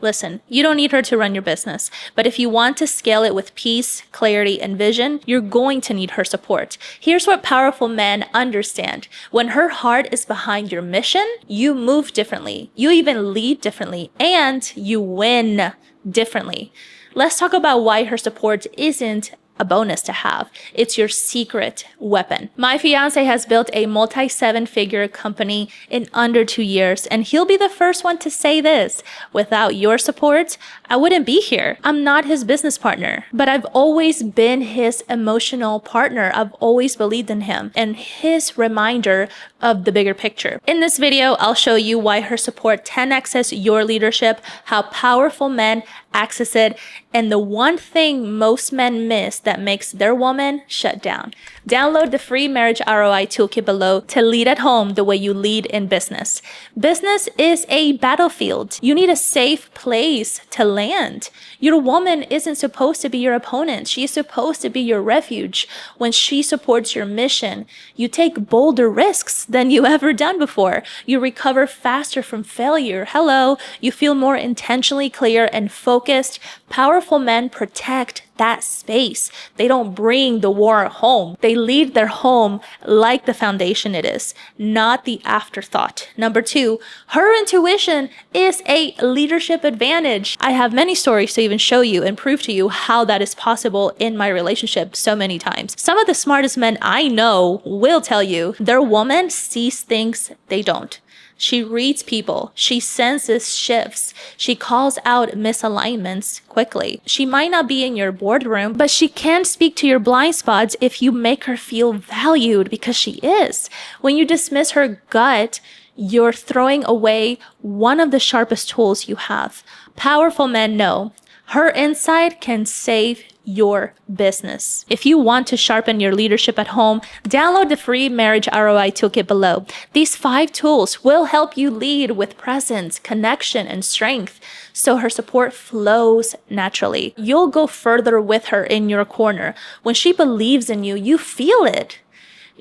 Listen, you don't need her to run your business, but if you want to scale it with peace, clarity, and vision, you're going to need her support. Here's what powerful men understand. When her heart is behind your mission, you move differently, you even lead differently, and you win differently. Let's talk about why her support isn't a bonus to have. It's your secret weapon. My fiance has built a multi-7-figure company in under 2 years, and he'll be the first one to say this. Without your support, I wouldn't be here. I'm not his business partner, but I've always been his emotional partner. I've always believed in him and his reminder of the bigger picture. In this video, I'll show you why her support 10x's your leadership, how powerful men access it, and the one thing most men miss that makes their woman shut down. Download the free marriage ROI toolkit below to lead at home the way you lead in business. Business is a battlefield. You need a safe place to land. Your woman isn't supposed to be your opponent. She's supposed to be your refuge. When she supports your mission, you take bolder risks than you ever done before. You recover faster from failure. Hello, you feel more intentionally clear and focused. Powerful men protect that space. They don't bring the war home. They lead their home like the foundation it is, not the afterthought. Number 2, her intuition is a leadership advantage. I have many stories to even show you and prove to you how that is possible in my relationship so many times. Some of the smartest men I know will tell you their woman sees things they don't. She reads people. She senses shifts. She calls out misalignments quickly. She might not be in your boardroom, but she can speak to your blind spots if you make her feel valued, because she is. When you dismiss her gut, you're throwing away one of the sharpest tools you have. Powerful men know her insight can save your business. If you want to sharpen your leadership at home, download the free marriage ROI toolkit below. These 5 tools will help you lead with presence, connection, and strength, so her support flows naturally. You'll go further with her in your corner. When she believes in you, you feel it.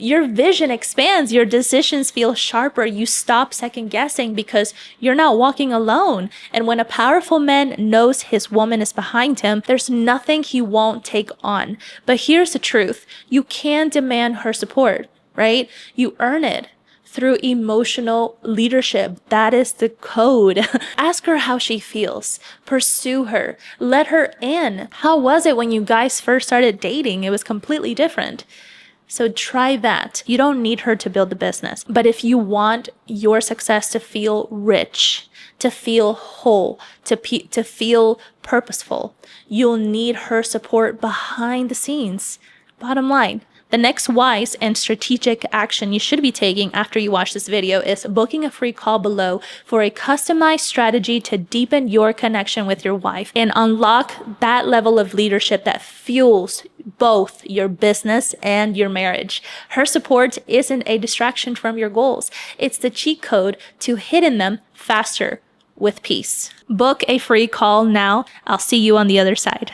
Your vision expands, your decisions feel sharper, you stop second guessing because you're not walking alone. And when a powerful man knows his woman is behind him, there's nothing he won't take on. But here's the truth, you can demand her support, right? You earn it through emotional leadership. That is the code. Ask her how she feels. Pursue her. Let her in. How was it when you guys first started dating? It was completely different. So try that. You don't need her to build the business. But if you want your success to feel rich, to feel whole, to feel purposeful, you'll need her support behind the scenes. Bottom line, the next wise and strategic action you should be taking after you watch this video is booking a free call below for a customized strategy to deepen your connection with your wife and unlock that level of leadership that fuels both your business and your marriage. Her support isn't a distraction from your goals. It's the cheat code to hitting them faster with peace. Book a free call now. I'll see you on the other side.